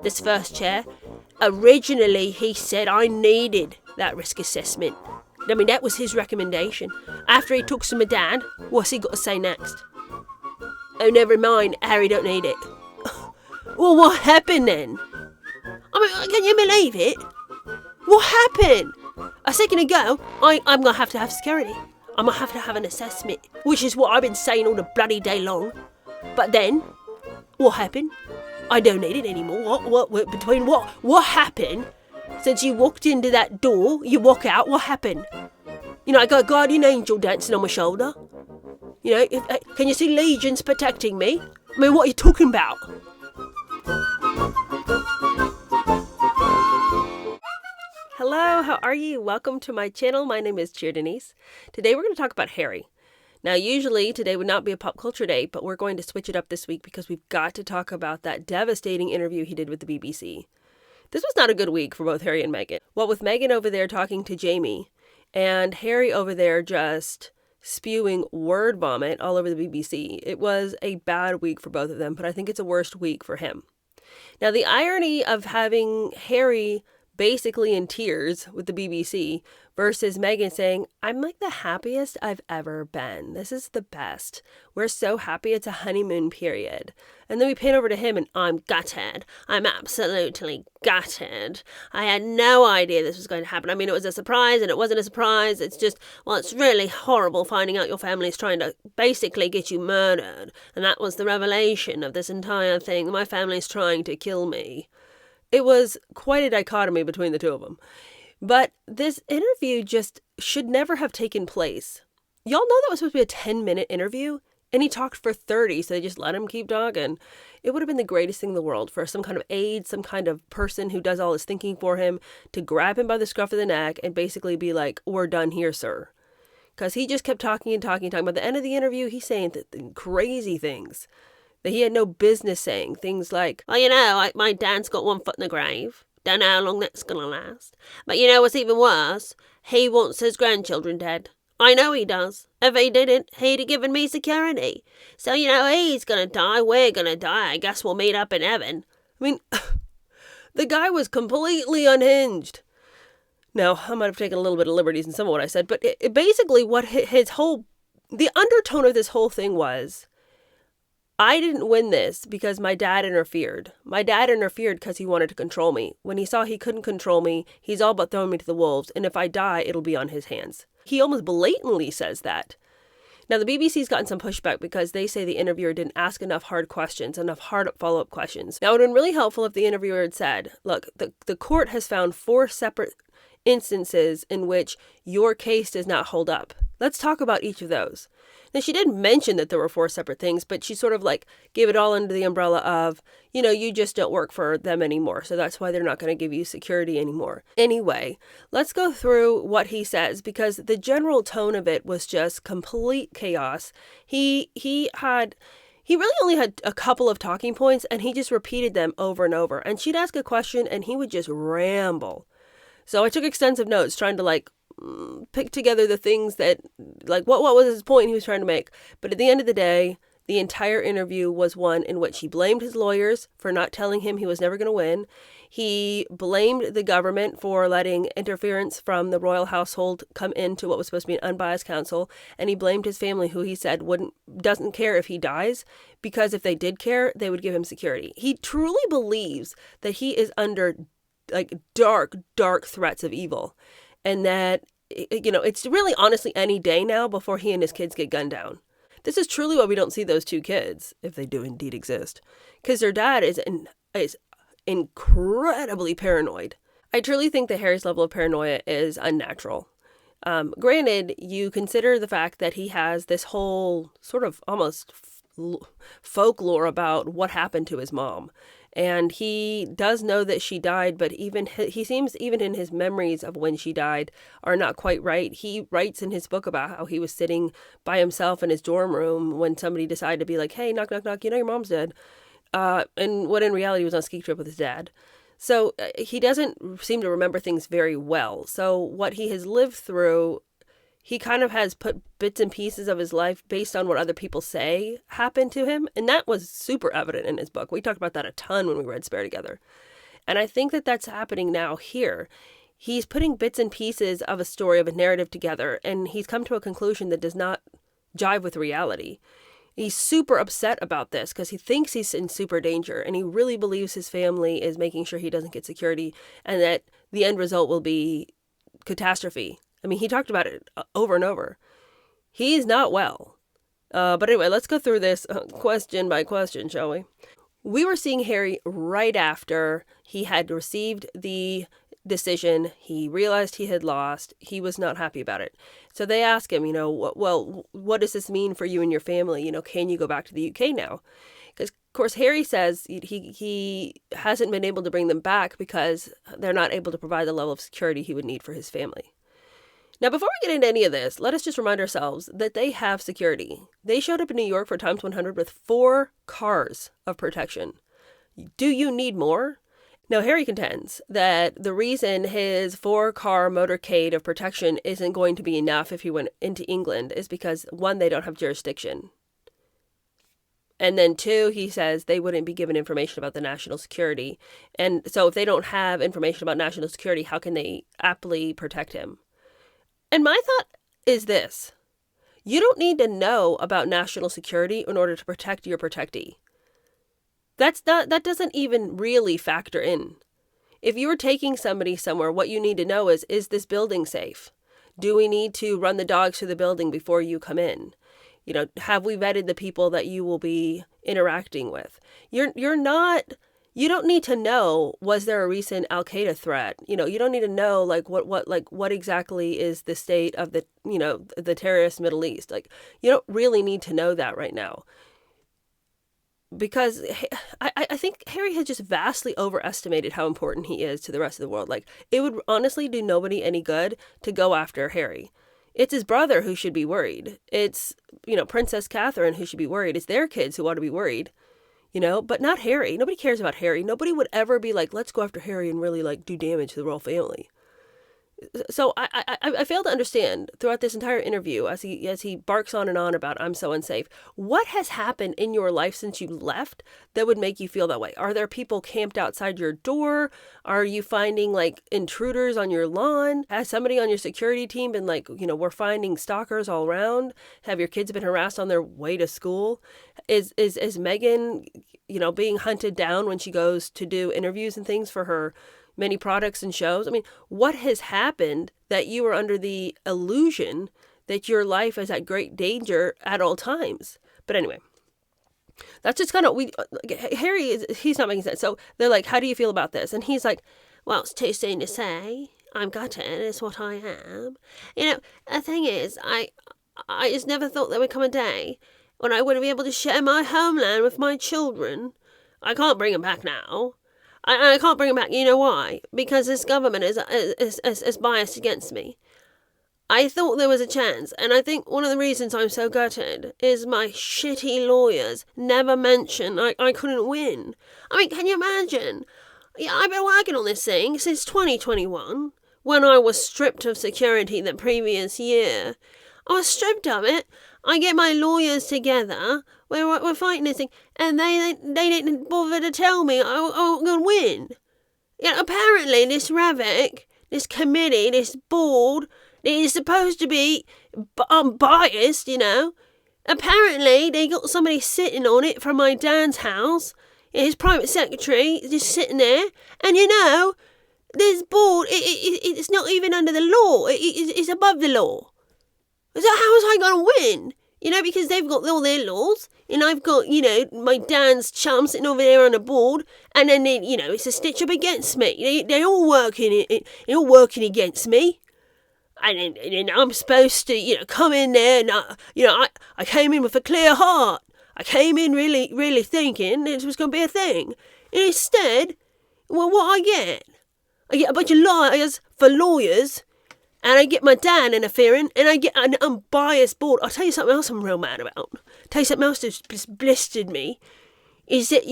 this first chair. Originally, he said I needed that risk assessment. I mean, that was his recommendation. After he talks to my dad, what's he got to say next? Oh, never mind, Harry don't need it. Well, what happened then? I mean, can you believe it? What happened? A second ago, I'm going to have security. I'm going to have an assessment, which is what I've been saying all the bloody day long. But then, what happened? I don't need it anymore. What happened? Since you walked into that door, you walk out, what happened? You know, I got a guardian angel dancing on my shoulder. You know, can you see legions protecting me? I mean, what are you talking about? Hello, how are you? Welcome to my channel. My name is Cheer Denise. Today we're going to talk about Harry. Now, usually today would not be a pop culture day, but we're going to switch it up this week because we've got to talk about that devastating interview he did with the BBC. This was not a good week for both Harry and Meghan. What with Meghan over there talking to Jamie and Harry over there just spewing word vomit all over the BBC. It was a bad week for both of them, but I think it's a worst week for him. Now, the irony of having Harry basically in tears with the BBC versus Meghan saying, I'm like the happiest I've ever been. This is the best. We're so happy it's a honeymoon period. And then we pan over to him and I'm gutted. I'm absolutely gutted. I had no idea this was going to happen. I mean, it was a surprise and it wasn't a surprise. It's just, well, it's really horrible finding out your family is trying to basically get you murdered. And that was the revelation of this entire thing. My family's trying to kill me. It was quite a dichotomy between the two of them. But this interview just should never have taken place. Y'all know that was supposed to be a 10-minute interview, and he talked for 30, so they just let him keep talking. It would have been the greatest thing in the world for some kind of aide, some kind of person who does all his thinking for him, to grab him by the scruff of the neck and basically be like, we're done here, sir. Because he just kept talking and talking and talking. By the end of the interview, he's saying crazy things that he had no business saying. Things like, well, you know, my dad's got one foot in the grave. Don't know how long that's going to last. But you know what's even worse? He wants his grandchildren dead. I know he does. If he didn't, he'd have given me security. So, you know, he's going to die. We're going to die. I guess we'll meet up in heaven. I mean, the guy was completely unhinged. Now, I might have taken a little bit of liberties in some of what I said, but it basically what the undertone of this whole thing was, I didn't win this because my dad interfered. My dad interfered because he wanted to control me. When he saw he couldn't control me, he's all but throwing me to the wolves, and if I die, it'll be on his hands. He almost blatantly says that. Now, the BBC's gotten some pushback because they say the interviewer didn't ask enough hard questions, enough hard follow-up questions. Now, it would have been really helpful if the interviewer had said, look, the court has found 4 separate instances in which your case does not hold up. Let's talk about each of those. Now, she did mention that there were 4 separate things, but she sort of like gave it all under the umbrella of, you know, you just don't work for them anymore. So that's why they're not going to give you security anymore. Anyway, let's go through what he says, because the general tone of it was just complete chaos. He really only had a couple of talking points and he just repeated them over and over. And she'd ask a question and he would just ramble. So I took extensive notes trying to pick together the things that, what was his point he was trying to make. But at the end of the day, the entire interview was one in which he blamed his lawyers for not telling him he was never going to win. He blamed the government for letting interference from the royal household come into what was supposed to be an unbiased counsel. And he blamed his family, who he said doesn't care if he dies, because if they did care, they would give him security. He truly believes that he is under dark, dark threats of evil. And that, you know, it's really honestly any day now before he and his kids get gunned down. This is truly why we don't see those 2 kids, if they do indeed exist, because their dad is incredibly paranoid. I truly think that Harry's level of paranoia is unnatural. Granted, you consider the fact that he has this whole sort of almost folklore about what happened to his mom. And he does know that she died, but he seems even in his memories of when she died are not quite right. He writes in his book about how he was sitting by himself in his dorm room when somebody decided to be like, hey, knock, knock, knock, you know your mom's dead. And what in reality was on a ski trip with his dad. So he doesn't seem to remember things very well. So what he has lived through, he kind of has put bits and pieces of his life based on what other people say happened to him. And that was super evident in his book. We talked about that a ton when we read Spare together. And I think that that's happening now here. He's putting bits and pieces of a story, of a narrative together, and he's come to a conclusion that does not jive with reality. He's super upset about this because he thinks he's in super danger, and he really believes his family is making sure he doesn't get security, and that the end result will be catastrophe. I mean, he talked about it over and over. He's not well. But anyway, let's go through this question by question, shall we? We were seeing Harry right after he had received the decision. He realized he had lost. He was not happy about it. So they ask him, well, what does this mean for you and your family? Can you go back to the UK now? Because, of course, Harry says he hasn't been able to bring them back because they're not able to provide the level of security he would need for his family. Now, before we get into any of this, let us just remind ourselves that they have security. They showed up in New York for Times 100 with 4 cars of protection. Do you need more? Now, Harry contends that the reason his 4-car motorcade of protection isn't going to be enough if he went into England is because, 1, they don't have jurisdiction. And then 2, he says they wouldn't be given information about the national security. And so if they don't have information about national security, how can they aptly protect him? And my thought is this: you don't need to know about national security in order to protect your protectee. That doesn't even really factor in. If you're taking somebody somewhere, what you need to know is this building safe? Do we need to run the dogs through the building before you come in? Have we vetted the people that you will be interacting with? You don't need to know, was there a recent Al-Qaeda threat? You don't need to know what exactly is the state of the terrorist Middle East. You don't really need to know that right now. Because I think Harry has just vastly overestimated how important he is to the rest of the world. It would honestly do nobody any good to go after Harry. It's his brother who should be worried. It's, Princess Catherine who should be worried. It's their kids who ought to be worried. But not Harry. Nobody cares about Harry. Nobody would ever be like, let's go after Harry and really do damage to the royal family. So I fail to understand throughout this entire interview as he barks on and on about I'm so unsafe. What has happened in your life since you left that would make you feel that way? Are there people camped outside your door? Are you finding intruders on your lawn? Has somebody on your security team been we're finding stalkers all around? Have your kids been harassed on their way to school? Is Meghan, being hunted down when she goes to do interviews and things for her many products and shows? I mean, what has happened that you are under the illusion that your life is at great danger at all times? But anyway, that's just kind of, he's not making sense. So they're like, how do you feel about this? And he's like, well, it's too soon to say. I'm gutted. It's what I am. The thing is, I just never thought there would come a day when I wouldn't be able to share my homeland with my children. I can't bring them back now. I can't bring him back. You know why? Because this government is biased against me. I thought there was a chance, and I think one of the reasons I'm so gutted is my shitty lawyers never mentioned I couldn't win. I mean, can you imagine? Yeah, I've been working on this thing since 2021, when I was stripped of security the previous year. I was stripped of it. I get my lawyers together. We're fighting this thing, and they didn't bother to tell me I was going to win. Apparently this Ravik, this committee, this board, that is supposed to be unbiased, Apparently they got somebody sitting on it from my dad's house, his private secretary, just sitting there, and this board, it's not even under the law, it's above the law. So how was I going to win? Because they've got all their laws, and I've got, my dad's chum sitting over there on the board, and then, it's a stitch up against me. They're all working against me. And then I'm supposed to, come in there, and, I came in with a clear heart. I came in really, really thinking this was going to be a thing. And instead, well, what I get a bunch of liars for lawyers, and I get my dad interfering, and I get an unbiased board. I'll tell you something else I'm real mad about. Tell you something else that's just blistered me. Is that,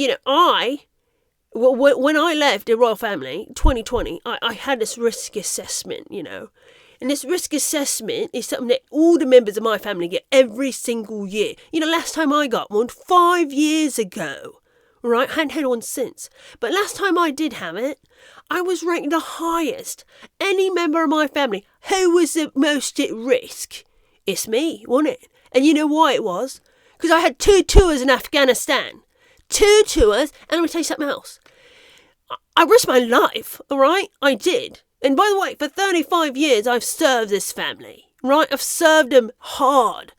when I left the royal family, 2020, I had this risk assessment, And this risk assessment is something that all the members of my family get every single year. Last time I got one, 5 years ago. right? I hadn't had one since. But last time I did have it, I was ranked the highest. Any member of my family, who was the most at risk? It's me, wasn't it? And you know why it was? Because I had 2 tours in Afghanistan. 2 tours, and let me tell you something else. I risked my life, all right? I did. And by the way, for 35 years, I've served this family, right? I've served them hard.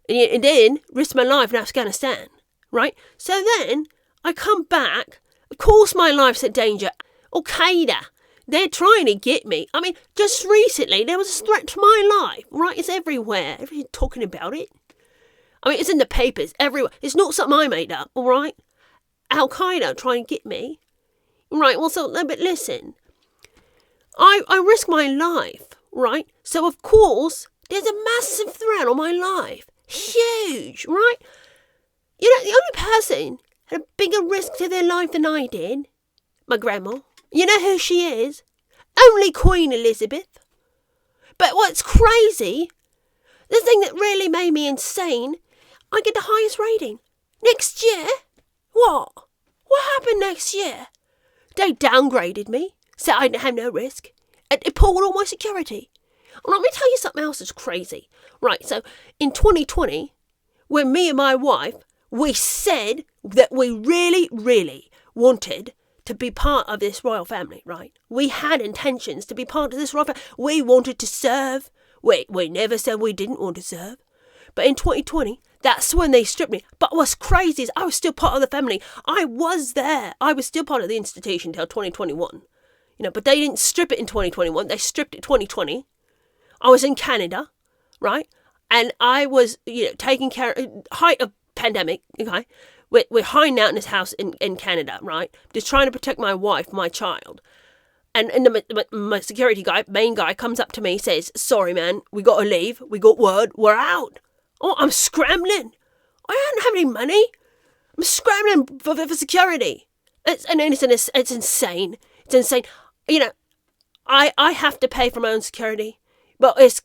And then risked my life in Afghanistan, right? So then I come back. Of course my life's in danger. Al-Qaeda, they're trying to get me. I mean, just recently, there was a threat to my life, right? It's everywhere. Everyone's talking about it. I mean, it's in the papers, everywhere. It's not something I made up, all right? Al-Qaeda trying to get me. Right, well, but listen. I risk my life, right? So, of course, there's a massive threat on my life. Huge, right? You know, the only person had a bigger risk to their life than I did, my grandma. You know who she is? Only Queen Elizabeth. But what's crazy, the thing that really made me insane, I get the highest rating. Next year? What? What happened next year? They downgraded me, said I didn't have no risk, and they pulled all my security. And let me tell you something else that's crazy. Right, so in 2020, when me and my wife, we said that we really, really wanted to be part of this royal family, right? We had intentions to be part of this royal family. We wanted to serve. We never said we didn't want to serve. But in 2020, that's when they stripped me. But what's crazy is I was still part of the family. I was there. I was still part of the institution till 2021. You know, but they didn't strip it in 2021. They stripped it 2020. I was in Canada, right? And I was, taking care, height of pandemic, okay? We're hiding out in this house in Canada, right? Just trying to protect my wife, my child. And my security guy, main guy, comes up to me, says, sorry, man, we got to leave. We got word. We're out. Oh, I'm scrambling. I don't have any money. I'm scrambling for security. It's insane. It's insane. You know, I have to pay for my own security. But it's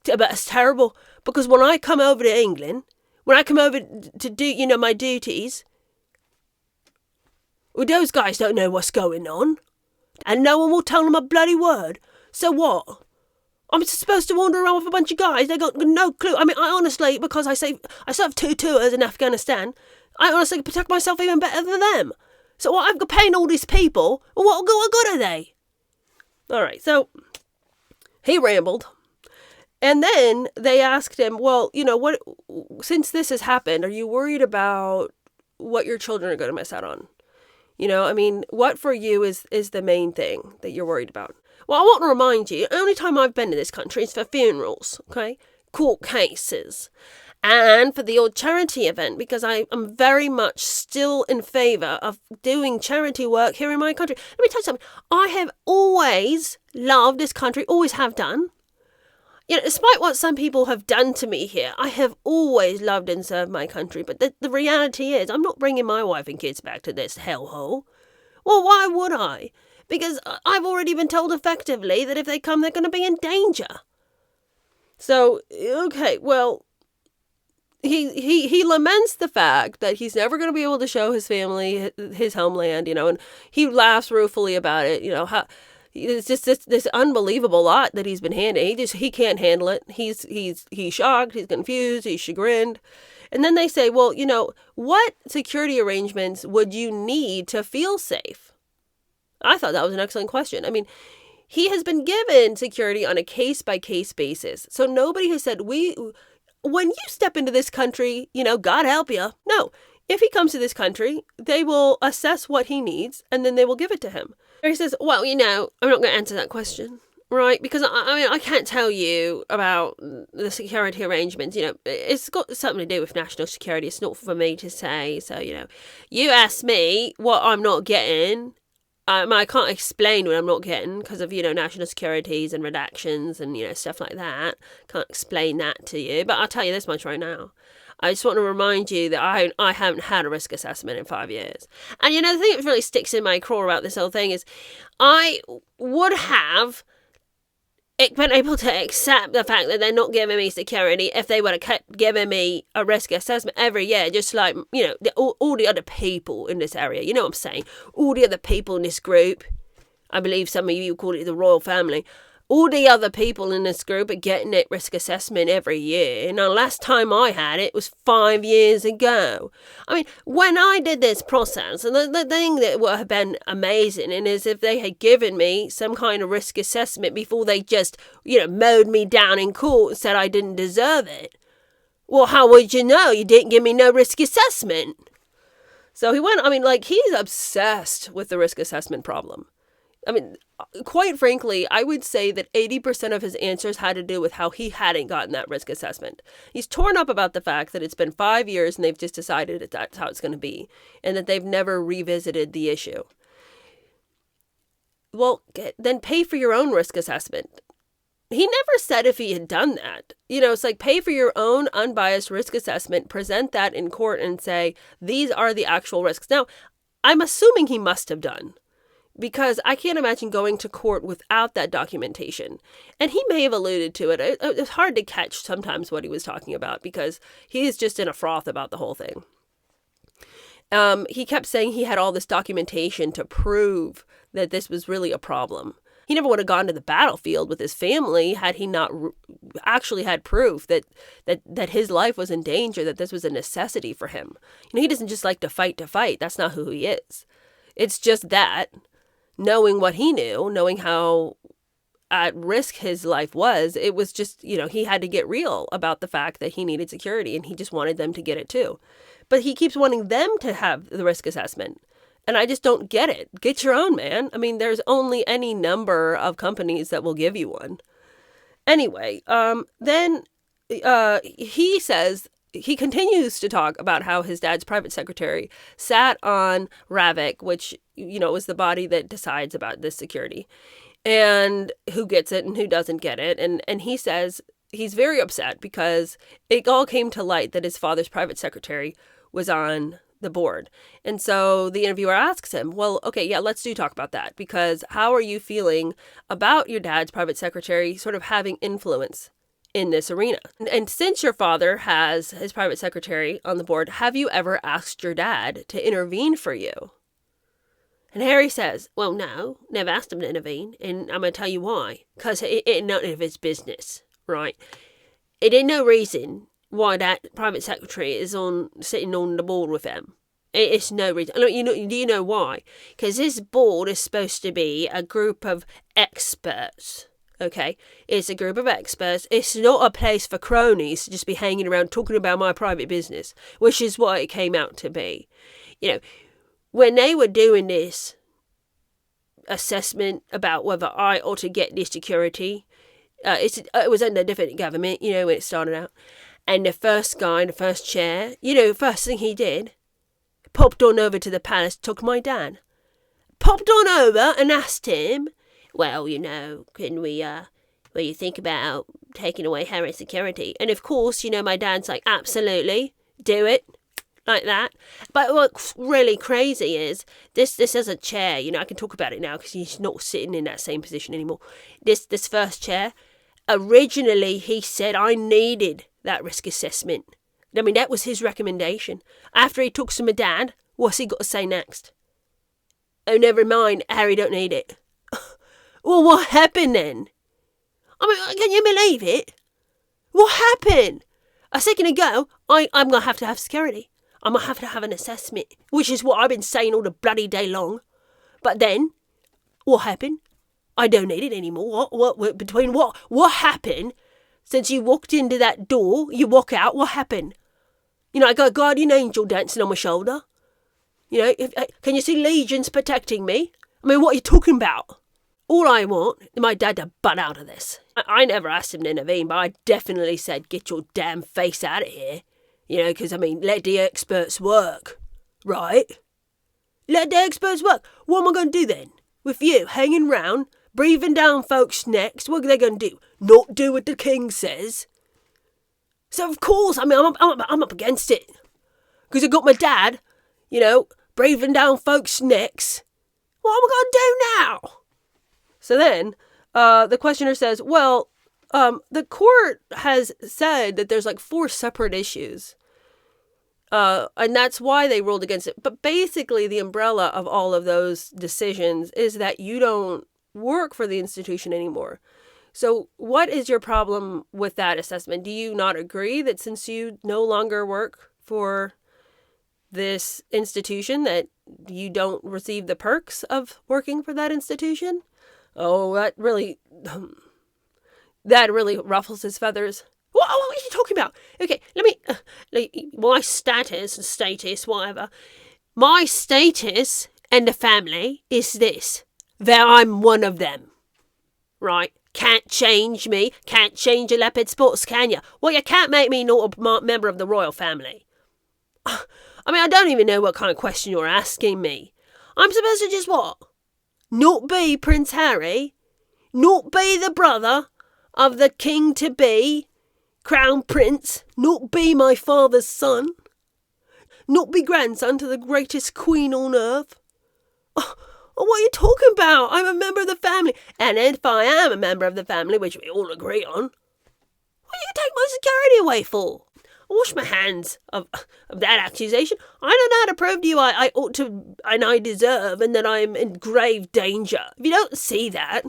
terrible. Because when I come over to England, when I come over to do, my duties, well, those guys don't know what's going on. And no one will tell them a bloody word. So what? I'm supposed to wander around with a bunch of guys. They got no clue. I mean, I honestly, because I served 2 tours in Afghanistan, I honestly protect myself even better than them. So what? I've got paying all these people. What good are they? All right, so he rambled. And then they asked him, well, what? Since this has happened, are you worried about what your children are going to miss out on? What for you is the main thing that you're worried about? Well, I want to remind you, the only time I've been to this country is for funerals, okay? Court cases. And for the odd charity event, because I am very much still in favour of doing charity work here in my country. Let me tell you something. I have always loved this country, always have done. Despite what some people have done to me here, I have always loved and served my country. But the reality is, I'm not bringing my wife and kids back to this hellhole. Well, why would I? Because I've already been told effectively that if they come, they're going to be in danger. So, okay, well, he laments the fact that he's never going to be able to show his family his homeland, and he laughs ruefully about it, how it's just this unbelievable lot that he's been handed. He can't handle it. He's shocked, he's confused, he's chagrined. And then they say, well, what security arrangements would you need to feel safe? I thought that was an excellent question. I mean, he has been given security on a case-by-case basis. So nobody has said, when you step into this country, God help you. No, if he comes to this country, they will assess what he needs, and then they will give it to him. Or he says, well, I'm not going to answer that question, right? Because, I can't tell you about the security arrangements. It's got something to do with national security. It's not for me to say. So, you ask me what I'm not getting. I can't explain what I'm not getting because of, national securities and redactions and, stuff like that. Can't explain that to you. But I'll tell you this much right now. I just want to remind you that I haven't had a risk assessment in 5 years. And, the thing that really sticks in my craw about this whole thing is I would have been able to accept the fact that they're not giving me security if they would have kept giving me a risk assessment every year, just like, all the other people in this area. You know what I'm saying? All the other people in this group. I believe some of you call it the royal family. All the other people in this group are getting that risk assessment every year. Now, last time I had it was 5 years ago. I mean, when I did this process, and the thing that would have been amazing is if they had given me some kind of risk assessment before they just, mowed me down in court and said I didn't deserve it. Well, how would you know? You didn't give me no risk assessment. So he's obsessed with the risk assessment problem. I mean, quite frankly, I would say that 80% of his answers had to do with how he hadn't gotten that risk assessment. He's torn up about the fact that it's been 5 years and they've just decided that that's how it's going to be, and that they've never revisited the issue. Well, then pay for your own risk assessment. He never said if he had done that. It's like, pay for your own unbiased risk assessment, present that in court and say, these are the actual risks. Now, I'm assuming he must have done, because I can't imagine going to court without that documentation. And he may have alluded to it. It's hard to catch sometimes what he was talking about, because he is just in a froth about the whole thing. He kept saying he had all this documentation to prove that this was really a problem. He never would have gone to the battlefield with his family had he not actually had proof that his life was in danger, that this was a necessity for him. He doesn't just like to fight. That's not who he is. It's just that, knowing what he knew, knowing how at risk his life was, it was just, he had to get real about the fact that he needed security, and he just wanted them to get it too. But he keeps wanting them to have the risk assessment. And I just don't get it. Get your own, man. I mean, there's only any number of companies that will give you one. Anyway, then he says, he continues to talk about how his dad's private secretary sat on RAVIC, which, was the body that decides about this security, and who gets it and who doesn't get it. And he says he's very upset because it all came to light that his father's private secretary was on the board. And so the interviewer asks him, well, okay, yeah, let's talk about that, because how are you feeling about your dad's private secretary sort of having influence in this arena? And since your father has his private secretary on the board, have you ever asked your dad to intervene for you? And Harry says, well, no, never asked him to intervene. And I'm going to tell you why. Because it ain't none of his business, right? It ain't no reason why that private secretary is sitting on the board with him. It's no reason. Do you know why? Because this board is supposed to be a group of experts. Okay, it's a group of experts. It's not a place for cronies to just be hanging around talking about my private business, which is what it came out to be. When they were doing this assessment about whether I ought to get this security, it was under a different government, when it started out. And the first guy in the first chair, first thing he did, popped on over to the palace, took my dad. Popped on over and asked him, well, can we, what do you think about taking away Harry's security? And of course, my dad's like, absolutely, do it, like that. But what's really crazy is, this is a chair, I can talk about it now because he's not sitting in that same position anymore. This first chair, originally he said I needed that risk assessment. I mean, that was his recommendation. After he talks to my dad, what's he got to say next? Oh, never mind, Harry don't need it. Well, what happened then? I mean, can you believe it? What happened? A second ago, I'm going to have security. I'm going to have an assessment, which is what I've been saying all the bloody day long. But then, what happened? I don't need it anymore. What happened? Since you walked into that door, you walk out, what happened? I got a guardian angel dancing on my shoulder. Can you see legions protecting me? I mean, what are you talking about? All I want is my dad to butt out of this. I never asked him to intervene, but I definitely said, get your damn face out of here. Because, let the experts work. Right? Let the experts work. What am I going to do then? With you hanging round, breathing down folks' necks, what are they going to do? Not do what the king says? So, of course, I'm up against it. Because I got my dad, breathing down folks' necks. What am I going to do now? So then, the questioner says, well, the court has said that there's like 4 separate issues. And that's why they ruled against it. But basically, the umbrella of all of those decisions is that you don't work for the institution anymore. So what is your problem with that assessment? Do you not agree that since you no longer work for this institution that you don't receive the perks of working for that institution? Oh, that really ruffles his feathers. What are you talking about? Okay, let me, my status, whatever. My status and the family is this, that I'm one of them. Right? Can't change me. Can't change a leopard spots, can you? Well, you can't make me not a member of the royal family. I mean, I don't even know what kind of question you're asking me. I'm supposed to just what? Not be Prince Harry? Not be the brother of the king-to-be, Crown Prince? Not be my father's son? Not be grandson to the greatest queen on earth? Oh, what are you talking about? I'm a member of the family. And if I am a member of the family, which we all agree on, what do you take my security away for? I wash my hands of that accusation. I don't know how to prove to you I ought to, and I deserve, and that I'm in grave danger. If you don't see that,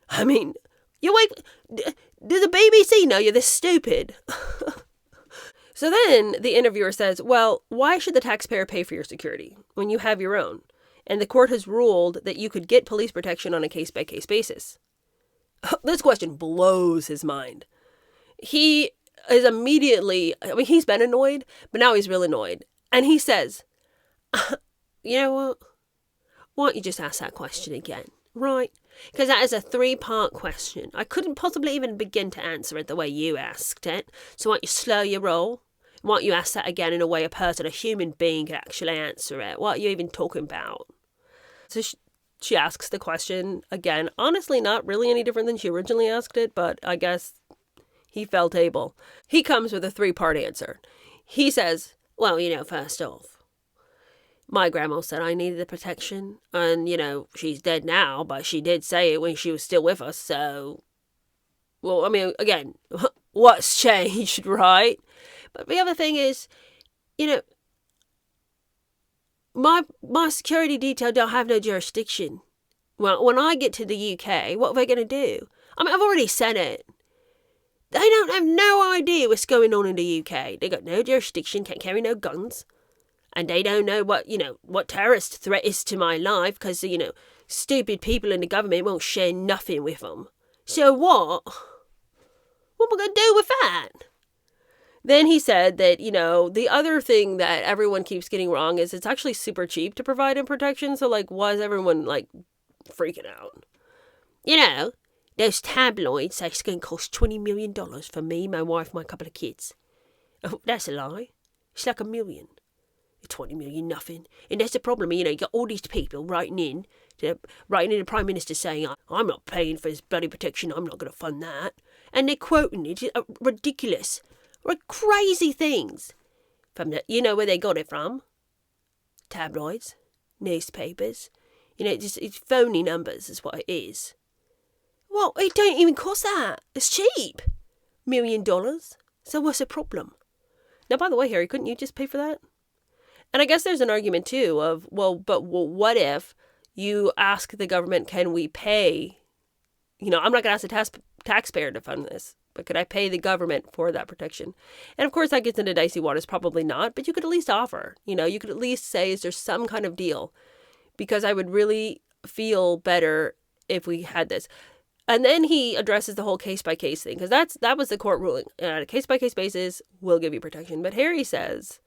I mean, you wait. Does the BBC know you're this stupid? So then the interviewer says, well, why should the taxpayer pay for your security when you have your own? And the court has ruled that you could get police protection on a case-by-case basis. This question blows his mind. He is immediately, I mean, he's been annoyed, but now he's real annoyed. And he says, you know what? Why don't you just ask that question again? Right? Because that is a 3-part question. I couldn't possibly even begin to answer it the way you asked it. So why don't you slow your roll? Why don't you ask that again in a way a person, a human being, could actually answer it? What are you even talking about? So she asks the question again. Honestly, not really any different than she originally asked it, but I guess he felt able. He comes with a 3-part answer. He says, well, first off, my grandma said I needed the protection, and, she's dead now, but she did say it when she was still with us, so, well, I mean, again, what's changed, right? But the other thing is, my security detail don't have no jurisdiction. Well, when I get to the UK, what are they going to do? I mean, I've already said it. They don't have no idea what's going on in the UK. They got no jurisdiction, can't carry no guns. And they don't know what terrorist threat is to my life because, stupid people in the government won't share nothing with them. So what? What am I going to do with that? Then he said that, the other thing that everyone keeps getting wrong is it's actually super cheap to provide him protection. So, why is everyone, freaking out? Those tabloids say it's going to cost $20 million for me, my wife, my couple of kids. Oh, that's a lie. It's like $1 million. 20 million, nothing. And that's the problem. You got all these people writing in the Prime Minister saying, I'm not paying for his bloody protection. I'm not going to fund that. And they're quoting it. Ridiculous. Crazy things. From where they got it from? Tabloids. Newspapers. It's phony numbers is what it is. Well, it don't even cost that. It's cheap. $1 million. So what's the problem? Now, by the way, Harry, couldn't you just pay for that? And I guess there's an argument, too, of, what if you ask the government, can we pay? I'm not going to ask the taxpayer to fund this, but could I pay the government for that protection? And, of course, that gets into dicey waters. Probably not, but you could at least offer. You could at least say, is there some kind of deal? Because I would really feel better if we had this. And then he addresses the whole case-by-case thing, because that was the court ruling. On a case-by-case basis, we'll give you protection. But Harry says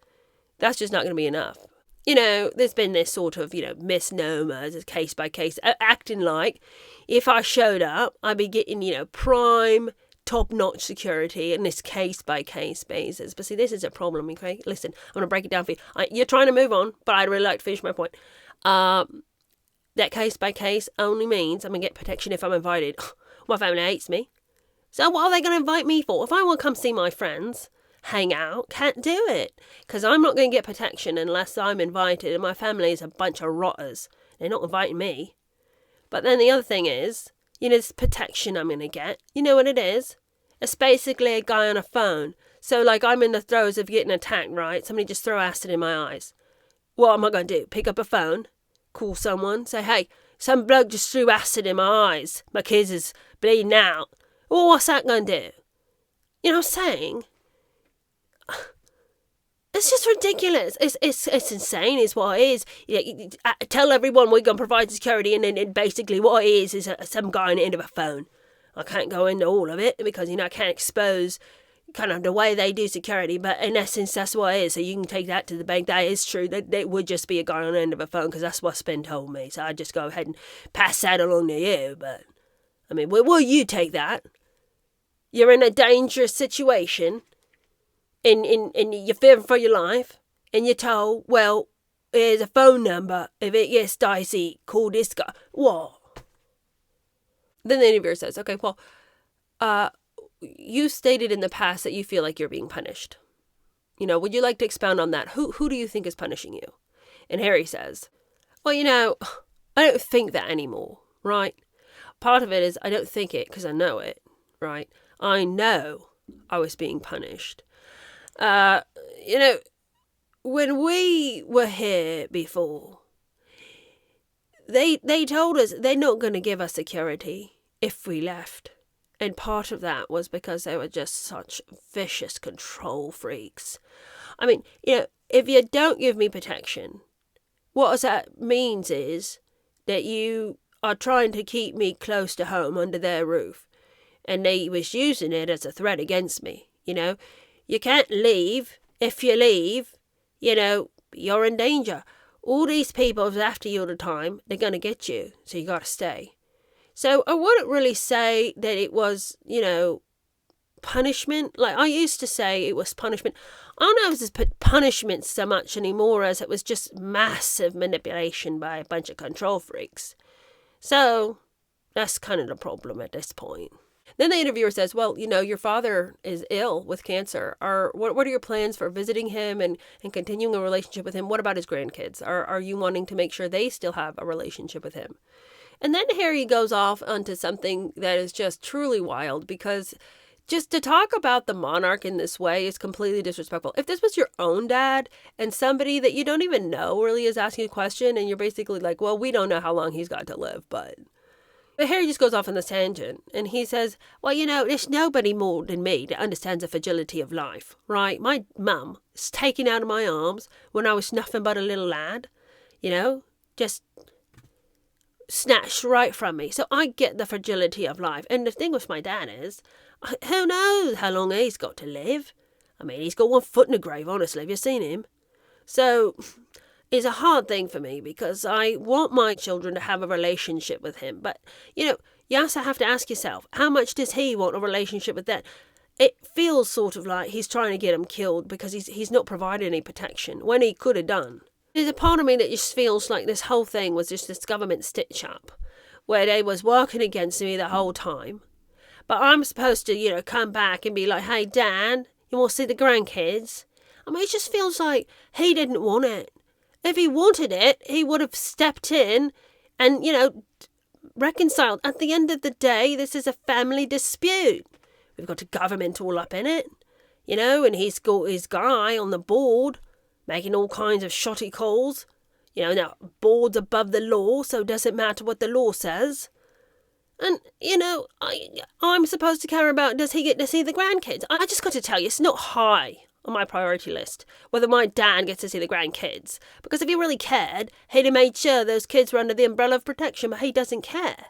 that's just not going to be enough. There's been this sort of, misnomers, as case by case, acting like if I showed up, I'd be getting, prime, top-notch security in this case-by-case basis. But see, this is a problem, okay? Listen, I'm going to break it down for you. You're trying to move on, but I'd really like to finish my point. That case-by-case only means I'm going to get protection if I'm invited. My family hates me. So what are they going to invite me for? If I want to come see my friends, hang out, can't do it. Because I'm not going to get protection unless I'm invited, and my family is a bunch of rotters. They're not inviting me. But then the other thing is, this protection I'm going to get. You know what it is? It's basically a guy on a phone. So, like, I'm in the throes of getting attacked, right? Somebody just throw acid in my eyes. What am I going to do? Pick up a phone, call someone, say, hey, some bloke just threw acid in my eyes. My kids is bleeding out. Well, what's that going to do? You know what I'm saying? It's just ridiculous. It's insane is what it is. You tell everyone we're going to provide security, and then basically what it is some guy on the end of a phone. I can't go into all of it because, I can't expose kind of the way they do security, but in essence, that's what it is. So you can take that to the bank. That is true. That it would just be a guy on the end of a phone because that's what's been told me. So I just go ahead and pass that along to you. But, will you take that? You're in a dangerous situation. And you're fearing for your life, and you're told, well, here's a phone number. If it gets dicey, call this guy. What? Then the interviewer says, okay, well, you stated in the past that you feel like you're being punished. Would you like to expound on that? Who do you think is punishing you? And Harry says, well, I don't think that anymore, right? Part of it is I don't think it because I know it, right? I know I was being punished. When we were here before, they told us they're not going to give us security if we left. And part of that was because they were just such vicious control freaks. If you don't give me protection, what that means is that you are trying to keep me close to home under their roof. And they was using it as a threat against me, You can't leave. If you leave, you're in danger. All these people are after you all the time. They're going to get you. So you got to stay. So I wouldn't really say that it was, punishment. Like I used to say it was punishment. I don't know if it's punishment so much anymore as it was just massive manipulation by a bunch of control freaks. So that's kind of the problem at this point. Then the interviewer says, well, your father is ill with cancer. What are your plans for visiting him and continuing a relationship with him? What about his grandkids? Are you wanting to make sure they still have a relationship with him? And then Harry goes off onto something that is just truly wild because just to talk about the monarch in this way is completely disrespectful. If this was your own dad and somebody that you don't even know really is asking a question and you're basically like, well, we don't know how long he's got to live, But Harry just goes off on this tangent, and he says, well, there's nobody more than me that understands the fragility of life, right? My mum was taken out of my arms when I was nothing but a little lad, just snatched right from me. So I get the fragility of life. And the thing with my dad is, who knows how long he's got to live? He's got one foot in the grave, honestly. Have you seen him? So it's a hard thing for me because I want my children to have a relationship with him. But, you also have to ask yourself, how much does he want a relationship with that? It feels sort of like he's trying to get him killed because he's not providing any protection when he could have done. There's a part of me that just feels like this whole thing was just this government stitch-up where they was working against me the whole time. But I'm supposed to, come back and be like, hey, Dad, you want to see the grandkids? It just feels like he didn't want it. If he wanted it, he would have stepped in and, reconciled. At the end of the day, this is a family dispute. We've got the government all up in it, and he's got his guy on the board making all kinds of shotty calls. Now, board's above the law, so it doesn't matter what the law says. And, I'm supposed to care about, does he get to see the grandkids? I just got to tell you, it's not high on my priority list whether my dad gets to see the grandkids. Because if he really cared, he'd have made sure those kids were under the umbrella of protection, but he doesn't care.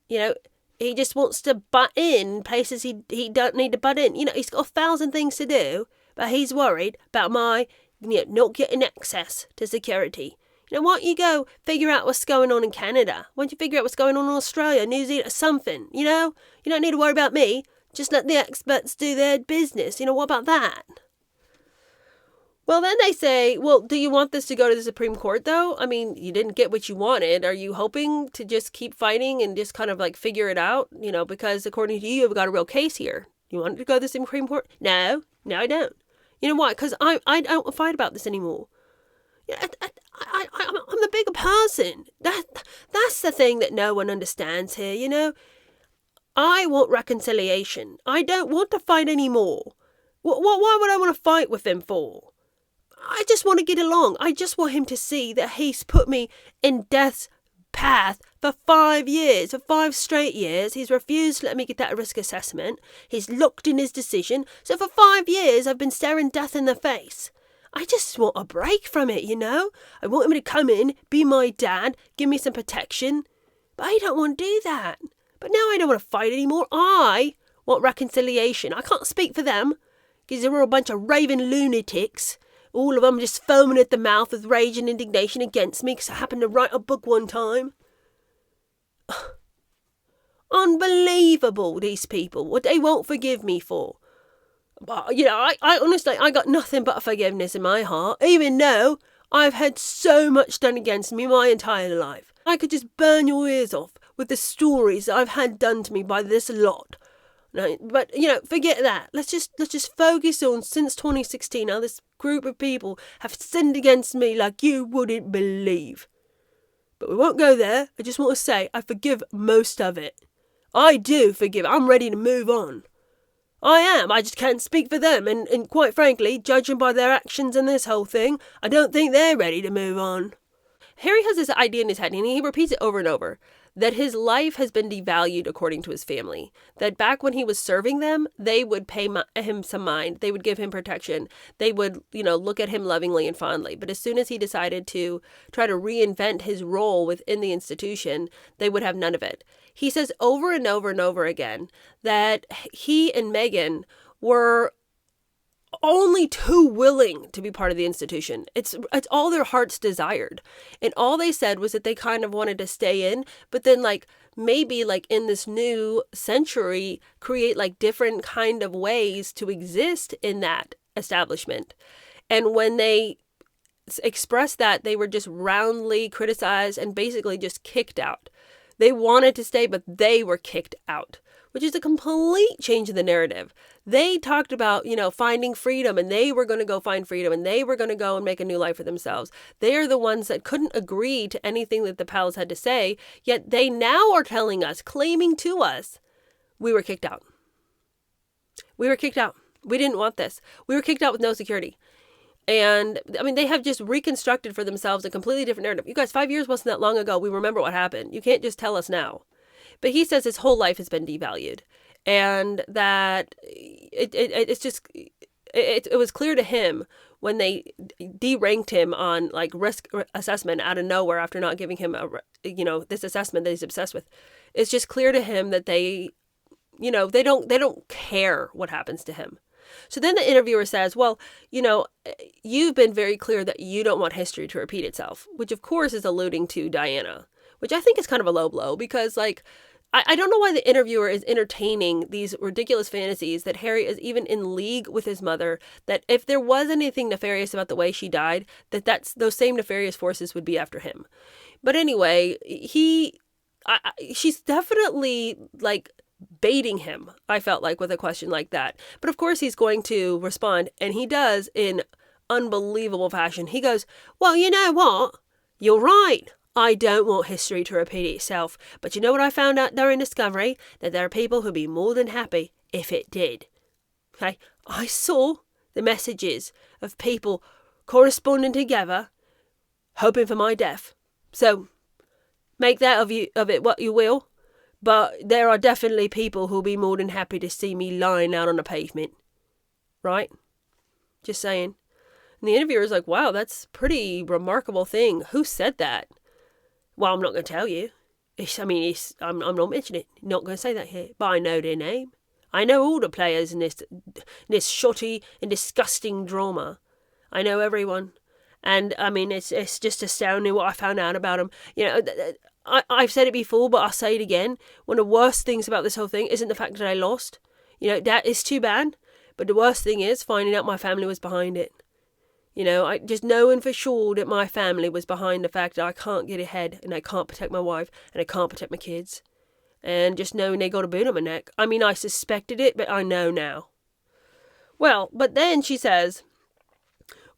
He just wants to butt in places he don't need to butt in. He's got 1,000 things to do, but he's worried about my not getting access to security. Why don't you go figure out what's going on in Canada? Why don't you figure out what's going on in Australia, New Zealand, something, You don't need to worry about me. Just let the experts do their business. What about that? Well, then they say, well, do you want this to go to the Supreme Court, though? You didn't get what you wanted. Are you hoping to just keep fighting and just kind of like figure it out? Because according to you, you've got a real case here. You want it to go to the Supreme Court? No, I don't. You know why? Because I don't fight about this anymore. I'm the bigger person. That's the thing that no one understands here, you know? I want reconciliation. I don't want to fight anymore. Why would I want to fight with him for? I just want to get along. I just want him to see that he's put me in death's path for 5 years, for 5 straight years. He's refused to let me get that risk assessment. He's locked in his decision. So for 5 years, I've been staring death in the face. I just want a break from it, you know? I want him to come in, be my dad, give me some protection. But I don't want to do that. But now I don't want to fight anymore. I want reconciliation. I can't speak for them, because they're all a bunch of raving lunatics. All of them just foaming at the mouth with rage and indignation against me because I happened to write a book one time. Unbelievable, these people. What they won't forgive me for. But, you know, I honestly, I got nothing but forgiveness in my heart, even though I've had so much done against me my entire life. I could just burn your ears off with the stories that I've had done to me by this lot. No, but, you know, forget that. Let's just focus on since 2016 how this group of people have sinned against me like you wouldn't believe. But we won't go there. I just want to say I forgive most of it. I do forgive. I'm ready to move on. I am. I just can't speak for them. And quite frankly, judging by their actions in this whole thing, I don't think they're ready to move on. Harry has this idea in his head, and he repeats it over and over, that his life has been devalued according to his family. That back when he was serving them, they would pay him some mind. They would give him protection. They would, you know, look at him lovingly and fondly. But as soon as he decided to try to reinvent his role within the institution, they would have none of it. He says over and over and over again that he and Meghan were only too willing to be part of the institution. It's all their hearts desired. And all they said was that they kind of wanted to stay in, but then like maybe like in this new century, create like different kind of ways to exist in that establishment. And when they expressed that, they were just roundly criticized and basically just kicked out. They wanted to stay, but they were kicked out, which is a complete change in the narrative. They talked about, you know, finding freedom, and they were going to go find freedom, and they were going to go and make a new life for themselves. They are the ones that couldn't agree to anything that the pals had to say, yet they now are telling us, claiming to us, we were kicked out. We were kicked out. We didn't want this. We were kicked out with no security. And, I mean, they have just reconstructed for themselves a completely different narrative. You guys, 5 years wasn't that long ago. We remember what happened. You can't just tell us now. But he says his whole life has been devalued, and that it was clear to him when they deranked him on like risk assessment out of nowhere after not giving him this assessment that he's obsessed with. It's just clear to him that they don't care what happens to him. So then the interviewer says, well, you know, you've been very clear that you don't want history to repeat itself, which of course is alluding to Diana, which I think is kind of a low blow because, like, I don't know why the interviewer is entertaining these ridiculous fantasies that Harry is even in league with his mother, that if there was anything nefarious about the way she died, that's those same nefarious forces would be after him. But anyway, she's definitely, like, baiting him, I felt like, with a question like that. But of course he's going to respond, and he does in unbelievable fashion. He goes, well, you know what? You're right. I don't want history to repeat itself. But you know what I found out during Discovery? That there are people who'd be more than happy if it did. Okay? I saw the messages of people corresponding together, hoping for my death. So, make that of it what you will. But there are definitely people who'll be more than happy to see me lying out on the pavement. Right? Just saying. And the interviewer's like, wow, that's a pretty remarkable thing. Who said that? Well, I'm not going to tell you. I'm not mentioning it. Not going to say that here. But I know their name. I know all the players in this shoddy and disgusting drama. I know everyone. And, I mean, it's just astounding what I found out about them. You know, I've said it before, but I'll say it again. One of the worst things about this whole thing isn't the fact that I lost. You know, that is too bad. But the worst thing is finding out my family was behind it. You know, I just knowing for sure that my family was behind the fact that I can't get ahead and I can't protect my wife and I can't protect my kids. And just knowing they got a boot on my neck. I mean, I suspected it, but I know now. Well, but then she says,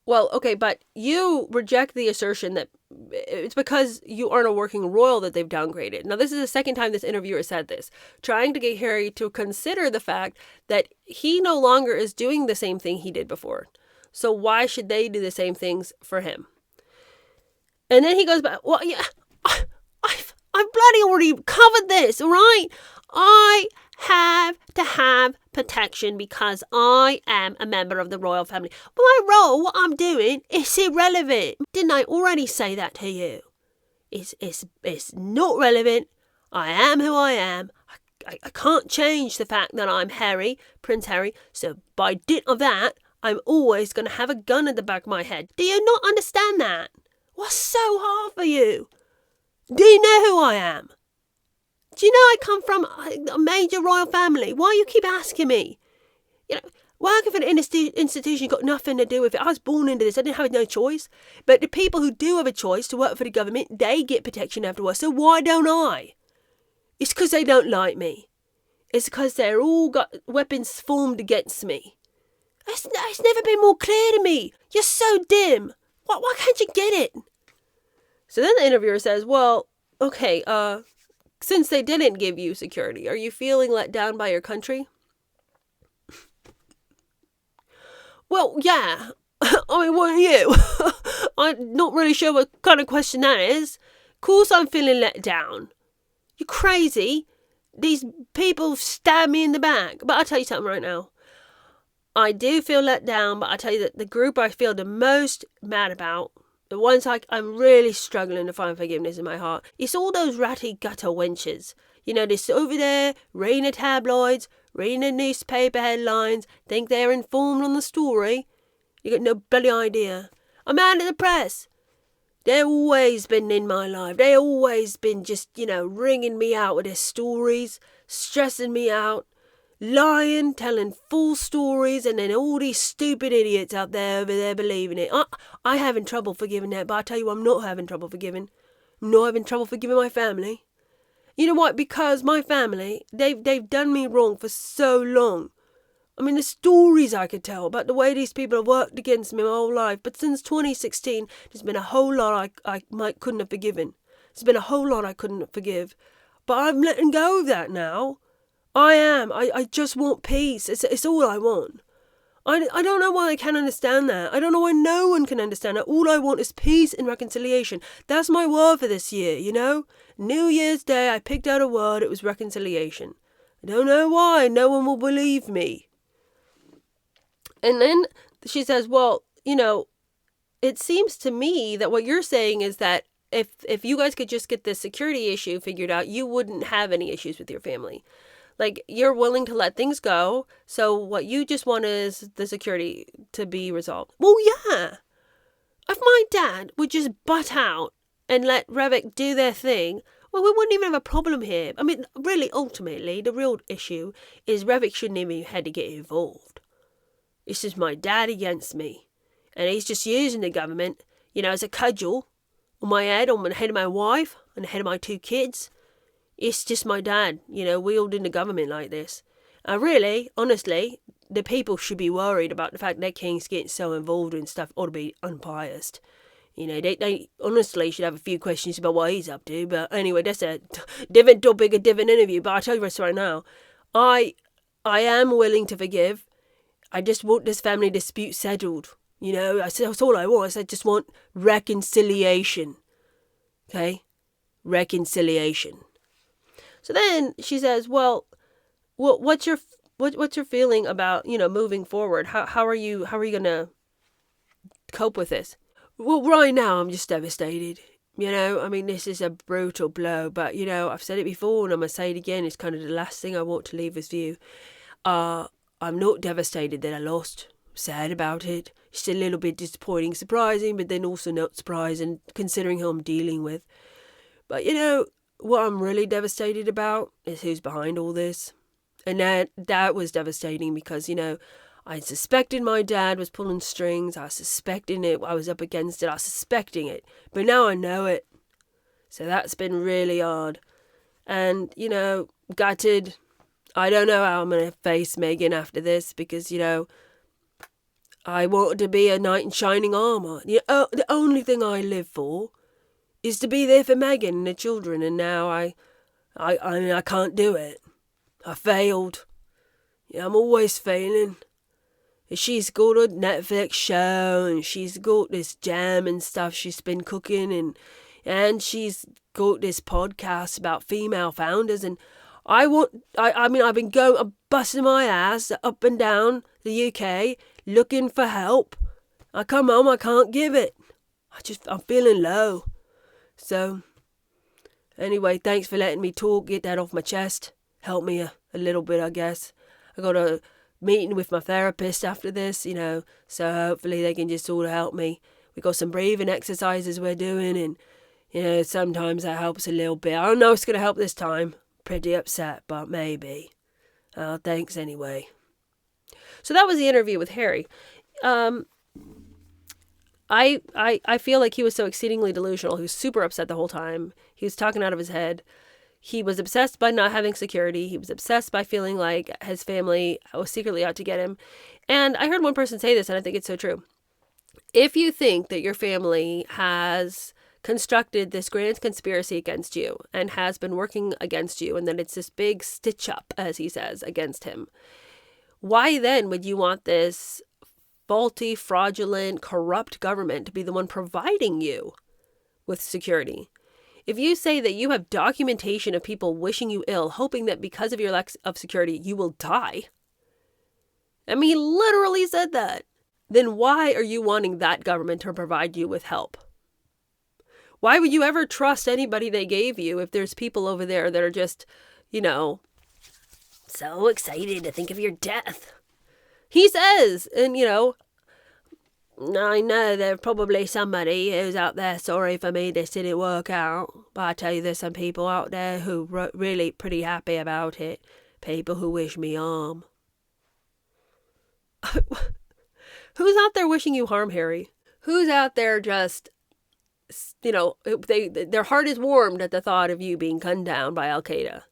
Well, okay, but you reject the assertion that it's because you aren't a working royal that they've downgraded. Now, this is the second time this interviewer said this, trying to get Harry to consider the fact that he no longer is doing the same thing he did before. So why should they do the same things for him? And then he goes back, well, yeah, I've bloody already covered this, all right? I have to have protection because I am a member of the royal family. But my role, what I'm doing, is irrelevant. Didn't I already say that to you? It's not relevant. I am who I am. I can't change the fact that I'm Harry, Prince Harry. So by dint of that, I'm always going to have a gun at the back of my head. Do you not understand that? What's so hard for you? Do you know who I am? Do you know I come from a major royal family? Why you keep asking me? You know, working for an institution got nothing to do with it. I was born into this. I didn't have no choice. But the people who do have a choice to work for the government, they get protection afterwards. So why don't I? It's because they don't like me. It's because they're all got weapons formed against me. It's never been more clear to me. You're so dim. Why can't you get it? So then the interviewer says, well, okay, since they didn't give you security, are you feeling let down by your country? Well, yeah. I mean, what are you? I'm not really sure what kind of question that is. Of course I'm feeling let down. You're crazy. These people stab me in the back. But I'll tell you something right now. I do feel let down, but I'll tell you that the group I feel the most mad about, the ones I'm really struggling to find forgiveness in my heart, it's all those ratty gutter wenches. You know, they're over there, reading the tabloids, reading the newspaper headlines, think they're informed on the story. You got no bloody idea. I'm mad at the press. They've always been in my life. They've always been just, ringing me out with their stories, stressing me out, lying, telling false stories, and then all these stupid idiots out there over there believing it. I'm having trouble forgiving that, but I tell you, I'm not having trouble forgiving. I'm not having trouble forgiving my family. You know what? Because my family, they've done me wrong for so long. I mean, the stories I could tell about the way these people have worked against me my whole life. But since 2016, there's been a whole lot I couldn't have forgiven. There's been a whole lot I couldn't forgive. But I'm letting go of that now. I am. I just want peace. It's all I want. I don't know why I can't understand that. I don't know why no one can understand that. All I want is peace and reconciliation. That's my word for this year, New Year's Day, I picked out a word. It was reconciliation. I don't know why. No one will believe me. And then she says, well, it seems to me that what you're saying is that if you guys could just get this security issue figured out, you wouldn't have any issues with your family. Like, you're willing to let things go. So what you just want is the security to be resolved. Well, yeah. If my dad would just butt out and let Revok do their thing, well, we wouldn't even have a problem here. I mean, really, ultimately, the real issue is Revok shouldn't even have had to get involved. It's just my dad against me. And he's just using the government, as a cudgel on my head, on the head of my wife, on the head of my 2 kids. It's just my dad, wielding the government like this. Really, honestly, the people should be worried about the fact that king's getting so involved in stuff ought to be unbiased. They honestly should have a few questions about what he's up to. But anyway, that's a different topic, a different interview. But I'll tell you this right now. I am willing to forgive. I just want this family dispute settled. That's all I want. I just want reconciliation. Okay? Reconciliation. So then she says, well, what's your feeling about, moving forward? How are you going to cope with this? Well, right now I'm just devastated. I mean, this is a brutal blow, but, I've said it before and I'm going to say it again. It's kind of the last thing I want to leave with you. I'm not devastated that I lost. I'm sad about it. It's a little bit disappointing, surprising, but then also not surprising considering who I'm dealing with. But, what I'm really devastated about is who's behind all this. And that was devastating because, I suspected my dad was pulling strings. I was suspecting it. I was up against it. I was suspecting it. But now I know it. So that's been really hard. And, gutted. I don't know how I'm going to face Meghan after this because, I wanted to be a knight in shining armour. The only thing I live for is to be there for Megan and the children, and now I mean, I can't do it. I failed. Yeah, I'm always failing. She's got a Netflix show, and she's got this jam and stuff she's been cooking, and she's got this podcast about female founders, and I'm busting my ass up and down the UK looking for help. I come home, I can't give it. I'm feeling low. So, anyway, thanks for letting me talk, get that off my chest. Help me a little bit, I guess. I got a meeting with my therapist after this, so hopefully they can just sort of help me. We got some breathing exercises we're doing, and, sometimes that helps a little bit. I don't know if it's going to help this time. Pretty upset, but maybe. Thanks anyway. So that was the interview with Harry. I feel like he was so exceedingly delusional. He was super upset the whole time. He was talking out of his head. He was obsessed by not having security. He was obsessed by feeling like his family was secretly out to get him. And I heard one person say this, and I think it's so true. If you think that your family has constructed this grand conspiracy against you and has been working against you, and that it's this big stitch up, as he says, against him, why then would you want this faulty, fraudulent, corrupt government to be the one providing you with security? If you say that you have documentation of people wishing you ill, hoping that because of your lack of security, you will die. I mean, he literally said that. Then why are you wanting that government to provide you with help? Why would you ever trust anybody they gave you if there's people over there that are just, so excited to think of your death? He says, and, I know there's probably somebody who's out there sorry for me this didn't work out. But I tell you, there's some people out there who are really pretty happy about it. People who wish me harm. Who's out there wishing you harm, Harry? Who's out there just, their heart is warmed at the thought of you being gunned down by Al Qaeda?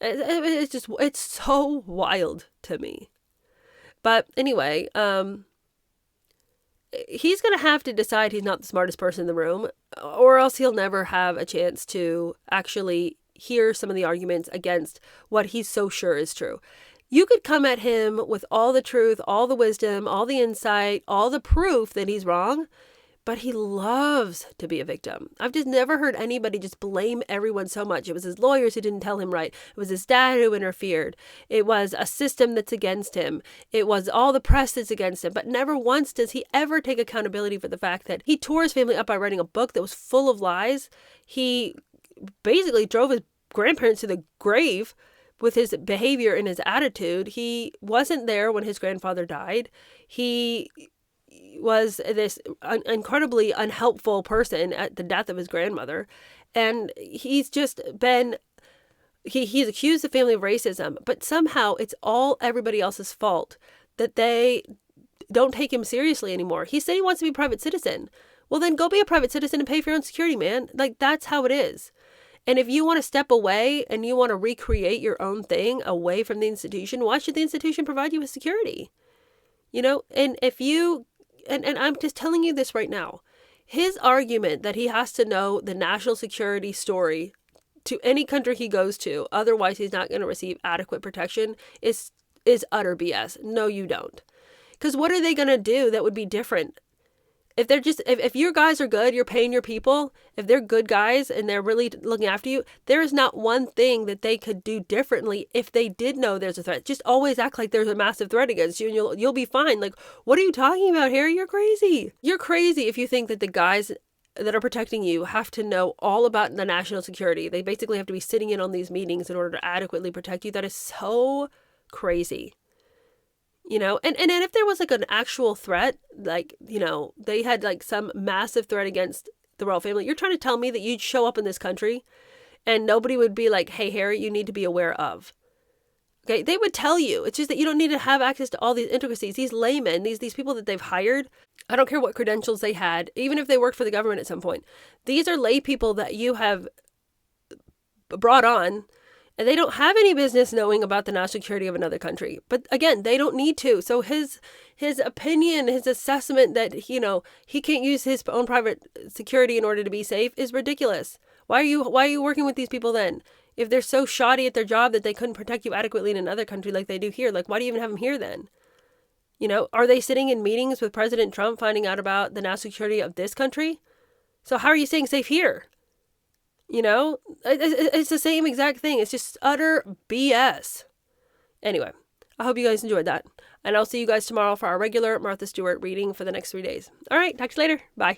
It's so wild to me. But anyway, he's going to have to decide he's not the smartest person in the room, or else he'll never have a chance to actually hear some of the arguments against what he's so sure is true. You could come at him with all the truth, all the wisdom, all the insight, all the proof that he's wrong, but he loves to be a victim. I've just never heard anybody just blame everyone so much. It was his lawyers who didn't tell him right. It was his dad who interfered. It was a system that's against him. It was all the press that's against him. But never once does he ever take accountability for the fact that he tore his family up by writing a book that was full of lies. He basically drove his grandparents to the grave with his behavior and his attitude. He wasn't there when his grandfather died. He was this incredibly unhelpful person at the death of his grandmother. And he's just been, he's accused the family of racism, but somehow it's all everybody else's fault that they don't take him seriously anymore. He said he wants to be a private citizen. Well, then go be a private citizen and pay for your own security, man. Like, that's how it is. And if you want to step away and you want to recreate your own thing away from the institution, why should the institution provide you with security? And if you, and I'm just telling you this right now, his argument that he has to know the national security story to any country he goes to, otherwise he's not going to receive adequate protection, is utter BS. No, you don't. Because what are they going to do that would be different? If they're just, if your guys are good, you're paying your people, if they're good guys and they're really looking after you, there is not one thing that they could do differently if they did know there's a threat. Just always act like there's a massive threat against you and you'll be fine. Like, what are you talking about, Harry? You're crazy. You're crazy if you think that the guys that are protecting you have to know all about the national security. They basically have to be sitting in on these meetings in order to adequately protect you. That is so crazy. And if there was like an actual threat, like, they had like some massive threat against the royal family, you're trying to tell me that you'd show up in this country and nobody would be like, hey, Harry, you need to be aware of. Okay, they would tell you. It's just that you don't need to have access to all these intricacies. These laymen, these people that they've hired, I don't care what credentials they had, even if they worked for the government at some point. These are lay people that you have brought on And they don't have any business knowing about the national security of another country. But again, they don't need to. So his opinion, his assessment that, he can't use his own private security in order to be safe is ridiculous. Why are you working with these people then? If they're so shoddy at their job that they couldn't protect you adequately in another country like they do here, like, why do you even have them here then? Are they sitting in meetings with President Trump finding out about the national security of this country? So how are you staying safe here? It's the same exact thing. It's just utter BS. Anyway, I hope you guys enjoyed that. And I'll see you guys tomorrow for our regular Martha Stewart reading for the next 3 days. All right, talk to you later. Bye.